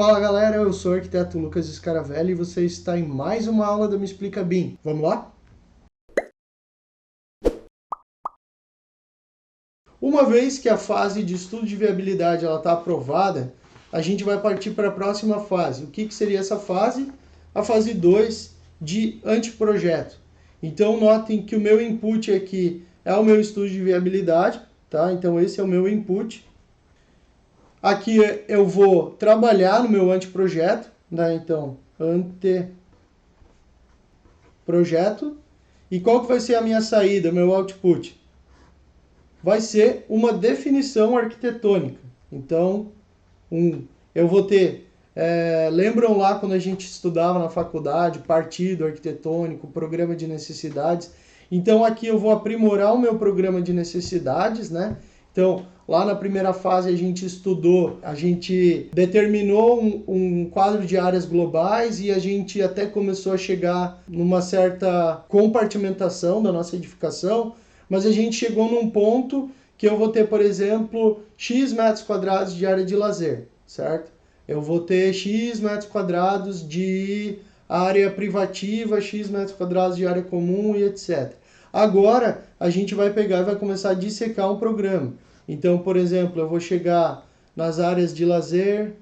Fala galera, eu sou o arquiteto Lucas Scaravelli e você está em mais uma aula do Me Explica BIM. Vamos lá? Uma vez que a fase de estudo de viabilidade está aprovada, a gente vai partir para a próxima fase. O que seria essa fase? A fase 2 de anteprojeto. Então notem que o meu input aqui é o meu estudo de viabilidade, tá? Então esse é o meu input. Aqui eu vou trabalhar no meu anteprojeto, né? Então, anteprojeto. E qual que vai ser a minha saída, meu output? Vai ser uma definição arquitetônica. Então, eu vou ter... lembram lá quando a gente estudava na faculdade, partido arquitetônico, programa de necessidades? Então, aqui eu vou aprimorar o meu programa de necessidades, né? Então, lá na primeira fase a gente determinou um quadro de áreas globais e a gente até começou a chegar numa certa compartimentação da nossa edificação, mas a gente chegou num ponto que eu vou ter, por exemplo, X metros quadrados de área de lazer, certo? Eu vou ter X metros quadrados de área privativa, X metros quadrados de área comum e etc. Agora, a gente vai pegar e vai começar a dissecar um programa. Então, por exemplo, eu vou chegar nas áreas de lazer,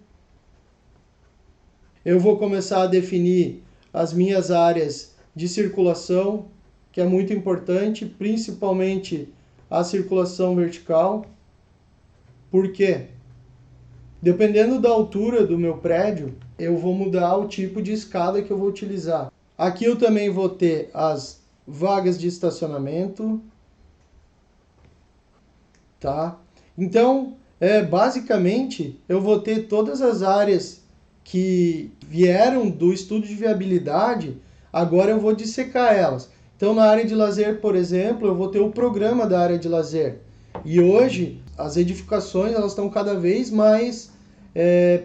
eu vou começar a definir as minhas áreas de circulação, que é muito importante, principalmente a circulação vertical. Por quê? Dependendo da altura do meu prédio, eu vou mudar o tipo de escada que eu vou utilizar. Aqui eu também vou ter as vagas de estacionamento, tá? Então, basicamente, eu vou ter todas as áreas que vieram do estudo de viabilidade, agora eu vou dissecar elas. Então, na área de lazer, por exemplo, eu vou ter o programa da área de lazer. E hoje, as edificações elas estão cada vez mais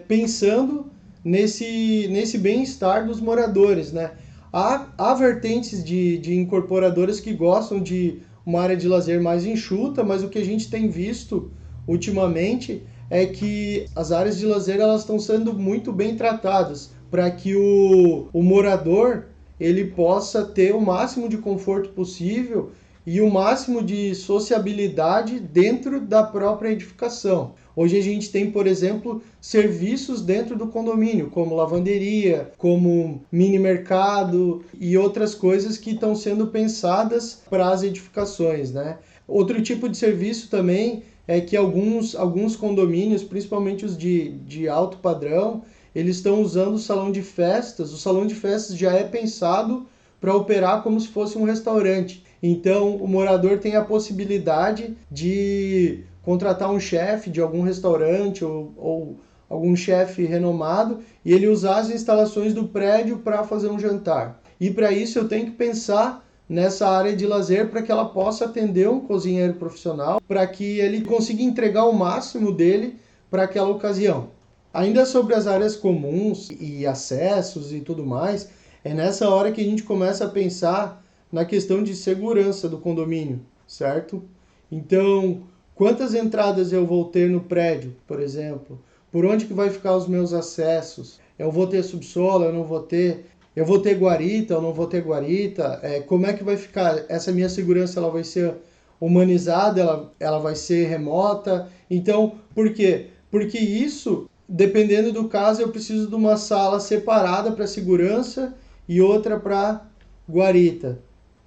pensando nesse bem-estar dos moradores, né? Há vertentes de incorporadoras que gostam de uma área de lazer mais enxuta, mas o que a gente tem visto ultimamente é que as áreas de lazer elas estão sendo muito bem tratadas para que o morador ele possa ter o máximo de conforto possível e o máximo de sociabilidade dentro da própria edificação. Hoje a gente tem, por exemplo, serviços dentro do condomínio, como lavanderia, como mini mercado e outras coisas que estão sendo pensadas para as edificações, né? Outro tipo de serviço também é que alguns condomínios, principalmente os de alto padrão, eles estão usando o salão de festas. O salão de festas já é pensado para operar como se fosse um restaurante. Então, o morador tem a possibilidade de contratar um chefe de algum restaurante ou algum chefe renomado e ele usar as instalações do prédio para fazer um jantar. E para isso eu tenho que pensar nessa área de lazer para que ela possa atender um cozinheiro profissional, para que ele consiga entregar o máximo dele para aquela ocasião. Ainda sobre as áreas comuns e acessos e tudo mais, é nessa hora que a gente começa a pensar na questão de segurança do condomínio, certo? Então, quantas entradas eu vou ter no prédio, por exemplo? Por onde que vai ficar os meus acessos? Eu vou ter subsolo, eu não vou ter? Eu vou ter guarita, eu não vou ter guarita? Como é que vai ficar? Essa minha segurança ela vai ser humanizada, ela vai ser remota? Então, por quê? Porque isso, dependendo do caso, eu preciso de uma sala separada para segurança e outra para guarita,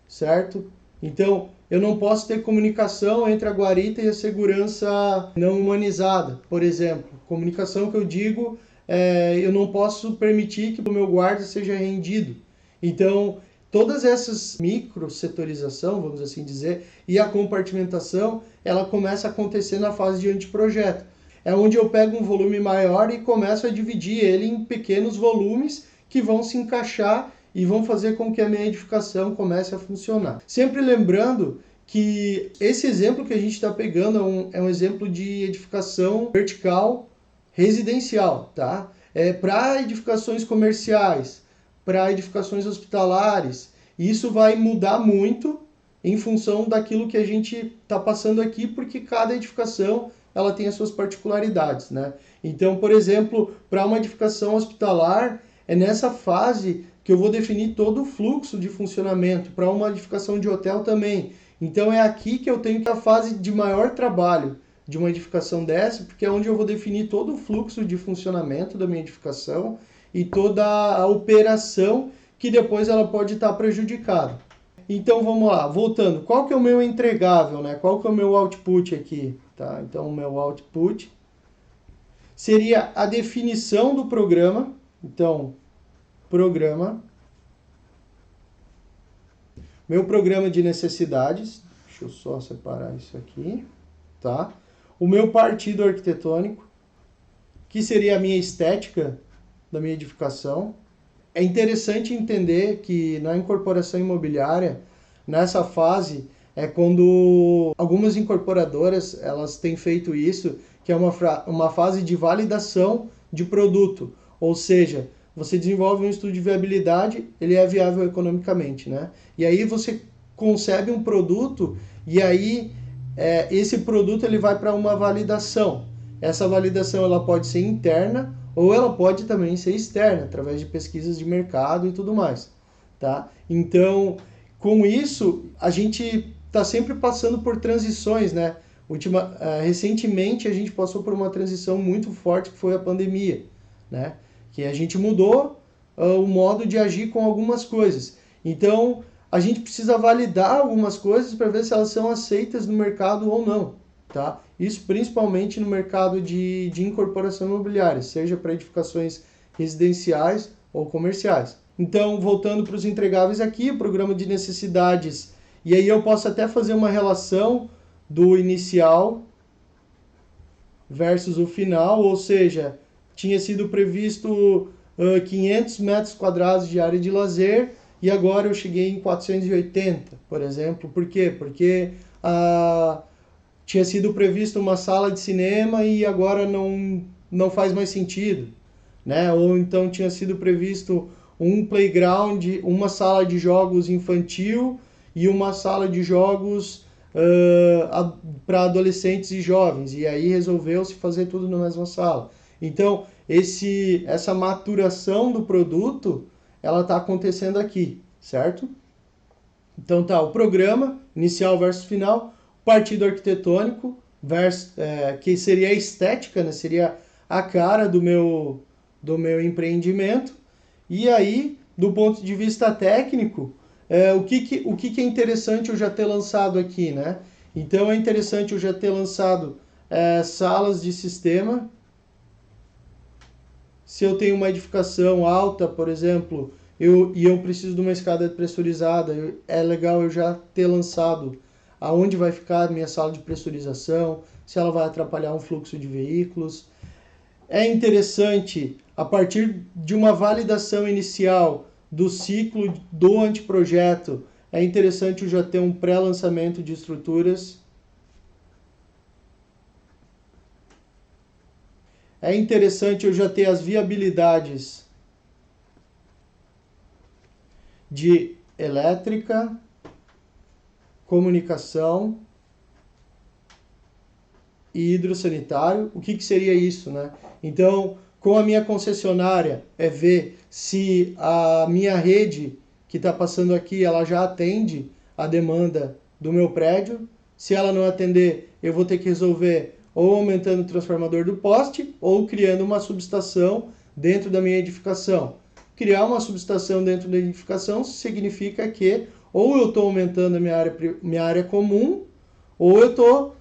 certo? Então, eu não posso ter comunicação entre a guarita e a segurança não humanizada, por exemplo. Comunicação que eu digo, eu não posso permitir que o meu guarda seja rendido. Então, todas essas microsetorização, vamos assim dizer, e a compartimentação, ela começa a acontecer na fase de anteprojeto. É onde eu pego um volume maior e começo a dividir ele em pequenos volumes que vão se encaixar e vão fazer com que a minha edificação comece a funcionar. Sempre lembrando que esse exemplo que a gente está pegando é um exemplo de edificação vertical residencial, tá? Para edificações comerciais, para edificações hospitalares, isso vai mudar muito em função daquilo que a gente está passando aqui, porque cada edificação ela tem as suas particularidades, né? Então, por exemplo, para uma edificação hospitalar, é nessa fase que eu vou definir todo o fluxo de funcionamento, para uma edificação de hotel também. Então é aqui que eu tenho que a fase de maior trabalho de uma edificação dessa, porque é onde eu vou definir todo o fluxo de funcionamento da minha edificação e toda a operação que depois ela pode estar prejudicada. Então vamos lá, voltando, qual que é o meu entregável, né? Qual que é o meu output aqui? Tá? Então o meu output seria a definição do programa. Então, programa, meu programa de necessidades, deixa eu só separar isso aqui, tá? O meu partido arquitetônico, que seria a minha estética da minha edificação. É interessante entender que na incorporação imobiliária, nessa fase, é quando algumas incorporadoras elas têm feito isso, que é uma fase de validação de produto, ou seja, você desenvolve um estudo de viabilidade, ele é viável economicamente, né? E aí você concebe um produto e aí esse produto ele vai para uma validação. Essa validação ela pode ser interna ou ela pode também ser externa, através de pesquisas de mercado e tudo mais, tá? Então, com isso, a gente está sempre passando por transições, né? Recentemente a gente passou por uma transição muito forte que foi a pandemia, né? Que a gente mudou o modo de agir com algumas coisas. Então, a gente precisa validar algumas coisas para ver se elas são aceitas no mercado ou não, tá? Isso principalmente no mercado de incorporação imobiliária, seja para edificações residenciais ou comerciais. Então, voltando para os entregáveis aqui, o programa de necessidades, e aí eu posso até fazer uma relação do inicial versus o final, ou seja, tinha sido previsto 500 metros quadrados de área de lazer e agora eu cheguei em 480, por exemplo. Por quê? Porque tinha sido previsto uma sala de cinema e agora não faz mais sentido, né? Ou então tinha sido previsto um playground, uma sala de jogos infantil e uma sala de jogos para adolescentes e jovens, e aí resolveu-se fazer tudo na mesma sala. Então, essa maturação do produto, ela está acontecendo aqui, certo? Então tá, o programa, inicial versus final, partido arquitetônico, que seria a estética, né? Seria a cara do meu empreendimento. E aí, do ponto de vista técnico, o que é interessante eu já ter lançado aqui, né? Então é interessante eu já ter lançado salas de sistema. Se eu tenho uma edificação alta, por exemplo, e eu preciso de uma escada pressurizada, é legal eu já ter lançado aonde vai ficar a minha sala de pressurização, se ela vai atrapalhar um fluxo de veículos. É interessante, a partir de uma validação inicial do ciclo do anteprojeto, é interessante eu já ter um pré-lançamento de estruturas. É interessante eu já ter as viabilidades de elétrica, comunicação e hidrossanitário. O que seria isso, né? Então, com a minha concessionária, é ver se a minha rede que está passando aqui, ela já atende a demanda do meu prédio. Se ela não atender, eu vou ter que resolver ou aumentando o transformador do poste ou criando uma subestação dentro da minha edificação. Criar uma subestação dentro da edificação significa que ou eu estou aumentando a minha área comum ou eu estou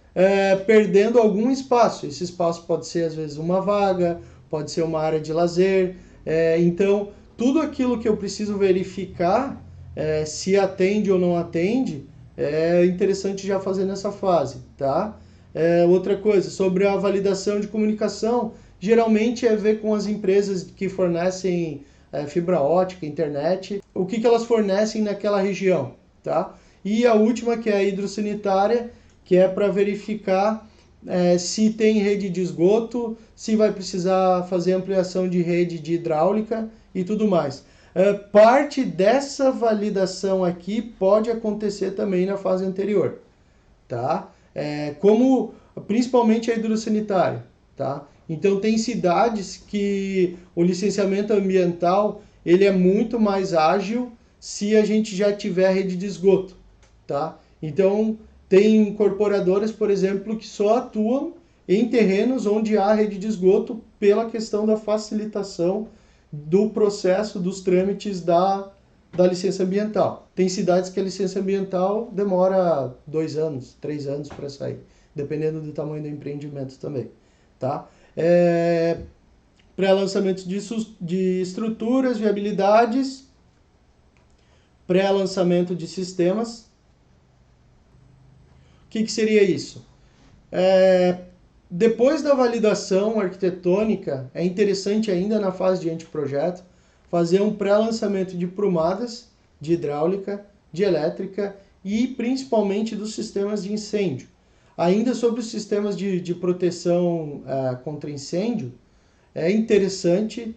perdendo algum espaço. Esse espaço pode ser, às vezes, uma vaga, pode ser uma área de lazer. Então, tudo aquilo que eu preciso verificar se atende ou não atende, é interessante já fazer nessa fase, tá? Outra coisa, sobre a validação de comunicação, geralmente é ver com as empresas que fornecem fibra ótica, internet, o que elas fornecem naquela região, tá? E a última, que é a hidrossanitária, que é para verificar se tem rede de esgoto, se vai precisar fazer ampliação de rede de hidráulica e tudo mais. Parte dessa validação aqui pode acontecer também na fase anterior, tá? Como principalmente a hidrossanitária, tá? Então tem cidades que o licenciamento ambiental ele é muito mais ágil se a gente já tiver rede de esgoto, tá? Então tem incorporadoras, por exemplo, que só atuam em terrenos onde há rede de esgoto pela questão da facilitação do processo dos trâmites da licença ambiental. Tem cidades que a licença ambiental demora 2 anos, 3 anos para sair, dependendo do tamanho do empreendimento também, tá? Pré-lançamento de estruturas, viabilidades, pré-lançamento de sistemas. O que seria isso? Depois da validação arquitetônica, é interessante ainda na fase de anteprojeto fazer um pré-lançamento de prumadas, de hidráulica, de elétrica e principalmente dos sistemas de incêndio. Ainda sobre os sistemas de proteção contra incêndio, é interessante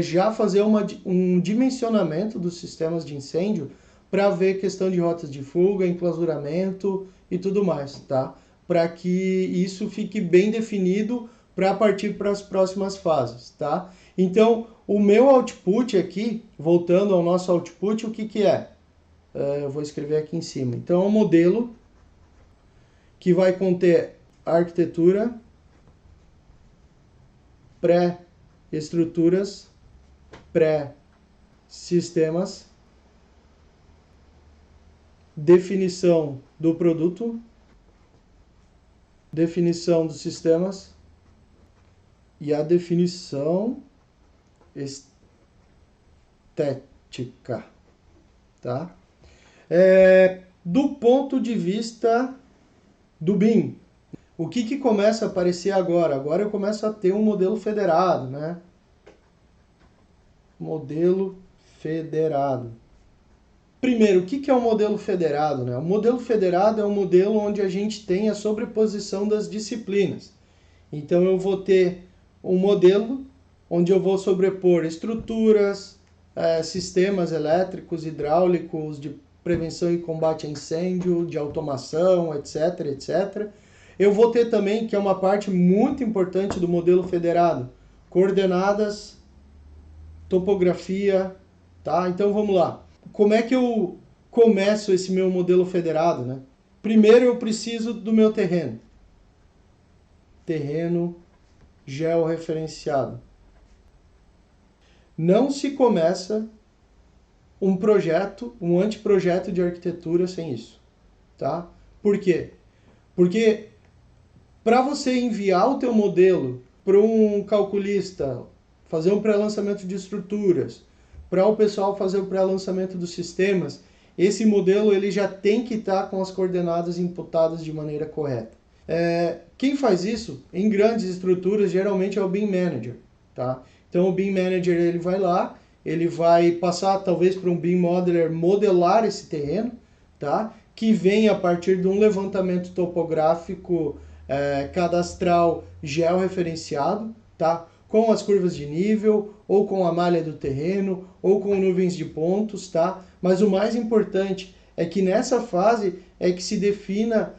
já fazer um dimensionamento dos sistemas de incêndio para ver questão de rotas de fuga, enclausuramento e tudo mais, tá? Para que isso fique bem definido para partir para as próximas fases, tá? Então, o meu output aqui, voltando ao nosso output, o que é? Eu vou escrever aqui em cima. Então, é um modelo que vai conter arquitetura, pré-estruturas, pré-sistemas, definição do produto, definição dos sistemas e a definição estética, tá? Do ponto de vista do BIM, o que começa a aparecer agora? Agora eu começo a ter um modelo federado, né? Modelo federado. Primeiro, o que é um modelo federado, né? O modelo federado é um modelo onde a gente tem a sobreposição das disciplinas. Então eu vou ter um modelo onde eu vou sobrepor estruturas, sistemas elétricos, hidráulicos, de prevenção e combate a incêndio, de automação, etc, etc. Eu vou ter também, que é uma parte muito importante do modelo federado, coordenadas, topografia, tá? Então vamos lá. Como é que eu começo esse meu modelo federado, né? Primeiro eu preciso do meu terreno. Terreno georreferenciado. Não se começa um projeto, um anteprojeto de arquitetura sem isso, tá? Por quê? Porque para você enviar o teu modelo para um calculista, fazer um pré-lançamento de estruturas, para o pessoal fazer o pré-lançamento dos sistemas, esse modelo ele já tem que estar com as coordenadas imputadas de maneira correta. Quem faz isso em grandes estruturas geralmente é o BIM Manager, tá? Então o BIM Manager ele vai lá, ele vai passar talvez para um BIM Modeler modelar esse terreno, tá? Que vem a partir de um levantamento topográfico cadastral georreferenciado, tá? Com as curvas de nível, ou com a malha do terreno, ou com nuvens de pontos, tá? Mas o mais importante é que nessa fase é que se defina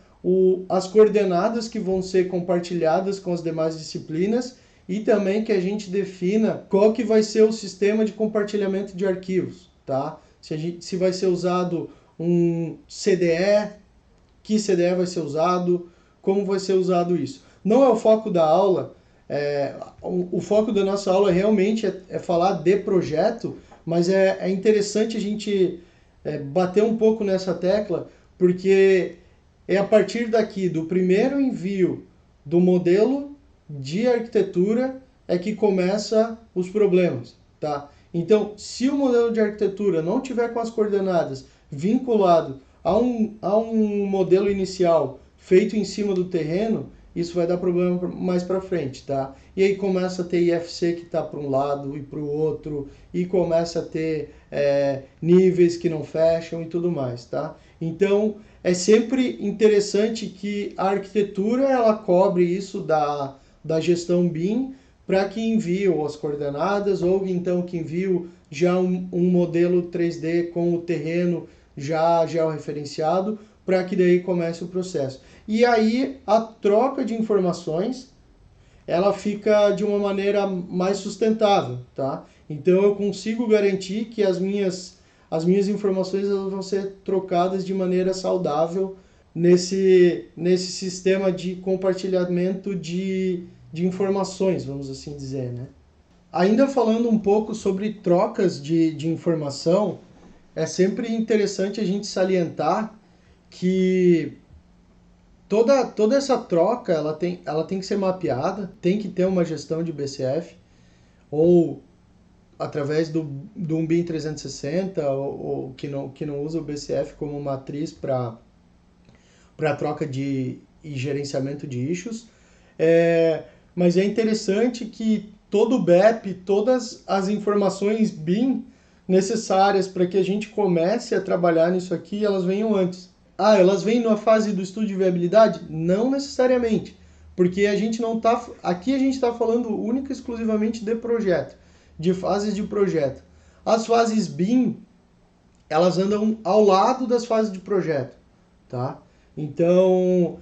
as coordenadas que vão ser compartilhadas com as demais disciplinas e também que a gente defina qual que vai ser o sistema de compartilhamento de arquivos, tá? Se vai ser usado um CDE, que CDE vai ser usado, como vai ser usado isso. Não é o foco da aula, o foco da nossa aula realmente é falar de projeto, mas é interessante a gente bater um pouco nessa tecla, porque é a partir daqui, do primeiro envio do modelo de arquitetura, é que começa os problemas, tá? Então, se o modelo de arquitetura não tiver com as coordenadas vinculado a um modelo inicial feito em cima do terreno, isso vai dar problema mais para frente, tá? E aí começa a ter IFC que está para um lado e para o outro, e começa a ter níveis que não fecham e tudo mais, tá? Então, é sempre interessante que a arquitetura ela cobre isso da gestão BIM para que envie as coordenadas ou então que envie já um modelo 3D com o terreno já georreferenciado, para que daí comece o processo. E aí a troca de informações, ela fica de uma maneira mais sustentável, tá? Então eu consigo garantir que as minhas informações elas vão ser trocadas de maneira saudável nesse sistema de compartilhamento de informações, vamos assim dizer, né? Ainda falando um pouco sobre trocas de informação, é sempre interessante a gente salientar que toda essa troca ela tem que ser mapeada, tem que ter uma gestão de BCF, ou através do BIM 360, ou que não usa o BCF como matriz para troca e gerenciamento de issues. Mas é interessante que todo o BEP, todas as informações BIM necessárias para que a gente comece a trabalhar nisso aqui, elas venham antes. Elas vêm na fase do estudo de viabilidade? Não necessariamente, porque a gente não tá, aqui a gente está falando única e exclusivamente de projeto, de fases de projeto. As fases BIM, elas andam ao lado das fases de projeto, tá? Então,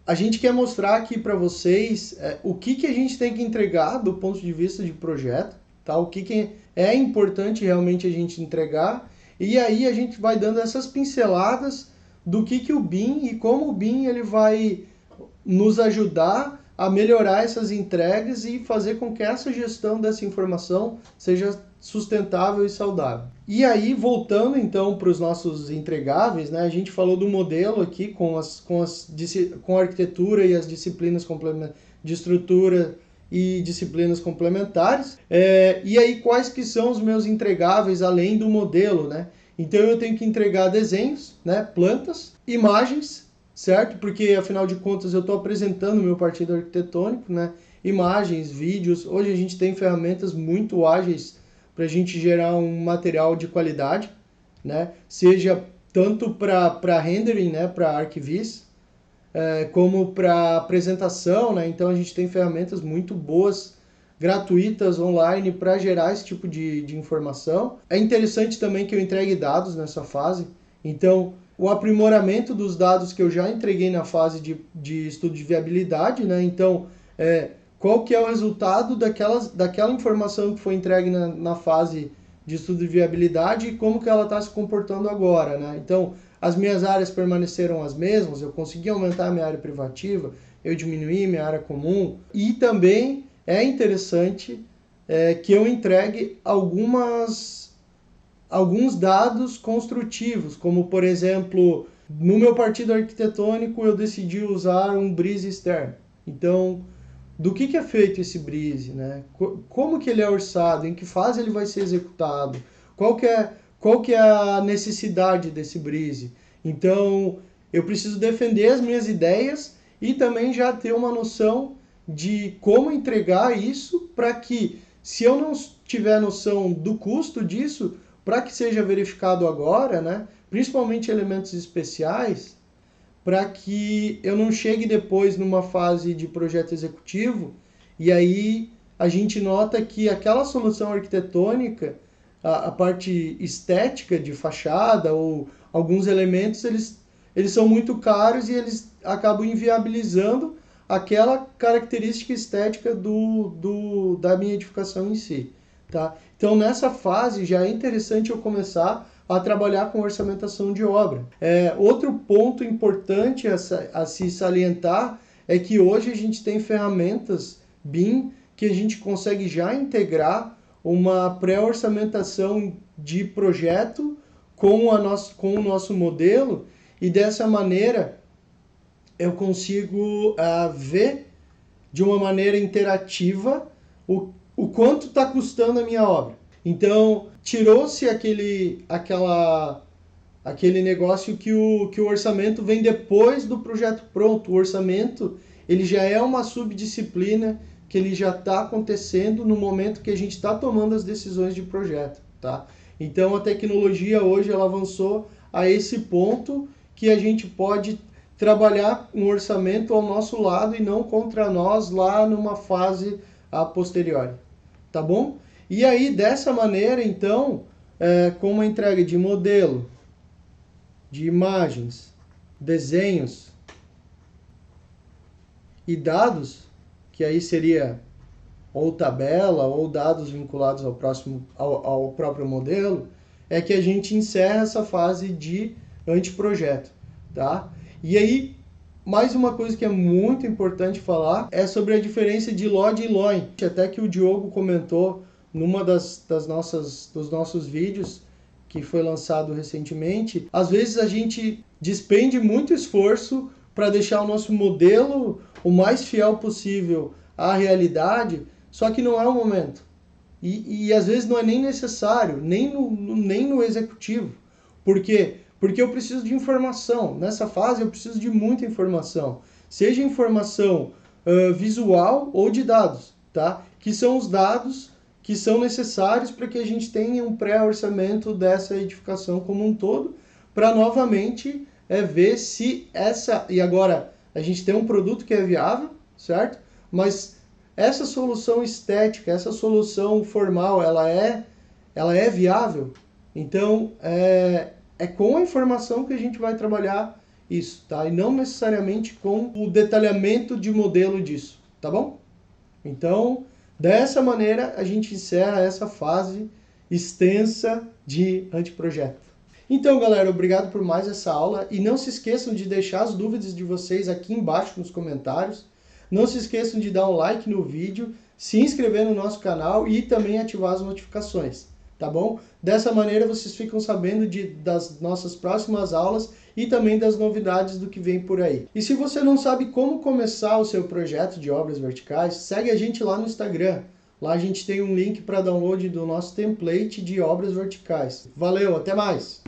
a gente quer mostrar aqui para vocês o que a gente tem que entregar do ponto de vista de projeto, tá? O que é importante realmente a gente entregar. E aí a gente vai dando essas pinceladas do que o BIM e como o BIM ele vai nos ajudar a melhorar essas entregas e fazer com que essa gestão dessa informação seja sustentável e saudável. E aí, voltando então para os nossos entregáveis, né, a gente falou do modelo aqui com a arquitetura e as disciplinas de estrutura e disciplinas complementares. E aí, quais que são os meus entregáveis além do modelo, né? Então, eu tenho que entregar desenhos, né, plantas, imagens, certo? Porque, afinal de contas, eu estou apresentando o meu partido arquitetônico, né? Imagens, vídeos. Hoje a gente tem ferramentas muito ágeis para a gente gerar um material de qualidade, né? Seja tanto para rendering, né, para ArcViz, como para apresentação, né? Então a gente tem ferramentas muito boas, gratuitas, online, para gerar esse tipo de informação. É interessante também que eu entregue dados nessa fase. Então, o aprimoramento dos dados que eu já entreguei na fase de estudo de viabilidade, né? Então, qual que é o resultado daquela informação que foi entregue na fase de estudo de viabilidade e como que ela está se comportando agora, né? Então, as minhas áreas permaneceram as mesmas, eu consegui aumentar a minha área privativa, eu diminuí minha área comum. E também é interessante que eu entregue alguns dados construtivos, como, por exemplo, no meu partido arquitetônico eu decidi usar um brise externo. Então, do que é feito esse brise, né? Como que ele é orçado, em que fase ele vai ser executado, qual que é a necessidade desse brise. Então, eu preciso defender as minhas ideias e também já ter uma noção de como entregar isso para que, se eu não tiver noção do custo disso, para que seja verificado agora, né? Principalmente elementos especiais, para que eu não chegue depois numa fase de projeto executivo e aí a gente nota que aquela solução arquitetônica, a parte estética de fachada ou alguns elementos, eles são muito caros e eles acabam inviabilizando aquela característica estética da minha edificação em si. Tá? Então, nessa fase, já é interessante eu começar a trabalhar com orçamentação de obra. Outro ponto importante a se salientar é que hoje a gente tem ferramentas BIM que a gente consegue já integrar uma pré-orçamentação de projeto com o nosso modelo, e dessa maneira eu consigo ver de uma maneira interativa o quanto está custando a minha obra. Então, tirou-se aquele negócio que o orçamento vem depois do projeto pronto. O orçamento ele já é uma subdisciplina que ele já está acontecendo no momento que a gente está tomando as decisões de projeto. Tá? Então, a tecnologia hoje ela avançou a esse ponto que a gente pode trabalhar um orçamento ao nosso lado e não contra nós lá numa fase a posteriori. Tá bom? E aí, dessa maneira, então, com uma entrega de modelo, de imagens, desenhos e dados, que aí seria ou tabela ou dados vinculados ao próprio modelo, é que a gente encerra essa fase de anteprojeto, tá? E aí, mais uma coisa que é muito importante falar é sobre a diferença de LOD e LOIN. Até que o Diogo comentou numa dos nossos vídeos que foi lançado recentemente. Às vezes a gente despende muito esforço para deixar o nosso modelo o mais fiel possível à realidade, só que não é o momento. E às vezes não é nem necessário, nem no executivo. Por quê? Porque eu preciso de informação. Nessa fase eu preciso de muita informação. Seja informação visual ou de dados, tá? Que são os dados que são necessários para que a gente tenha um pré-orçamento dessa edificação como um todo, para novamente ver se essa... E agora, a gente tem um produto que é viável, certo? Mas essa solução estética, essa solução formal, ela é viável? Então, é com a informação que a gente vai trabalhar isso, tá? E não necessariamente com o detalhamento de modelo disso, tá bom? Então, dessa maneira, a gente encerra essa fase extensa de anteprojeto. Então, galera, obrigado por mais essa aula e não se esqueçam de deixar as dúvidas de vocês aqui embaixo nos comentários. Não se esqueçam de dar um like no vídeo, se inscrever no nosso canal e também ativar as notificações, tá bom? Dessa maneira vocês ficam sabendo das nossas próximas aulas e também das novidades do que vem por aí. E se você não sabe como começar o seu projeto de obras verticais, segue a gente lá no Instagram. Lá a gente tem um link para download do nosso template de obras verticais. Valeu, até mais!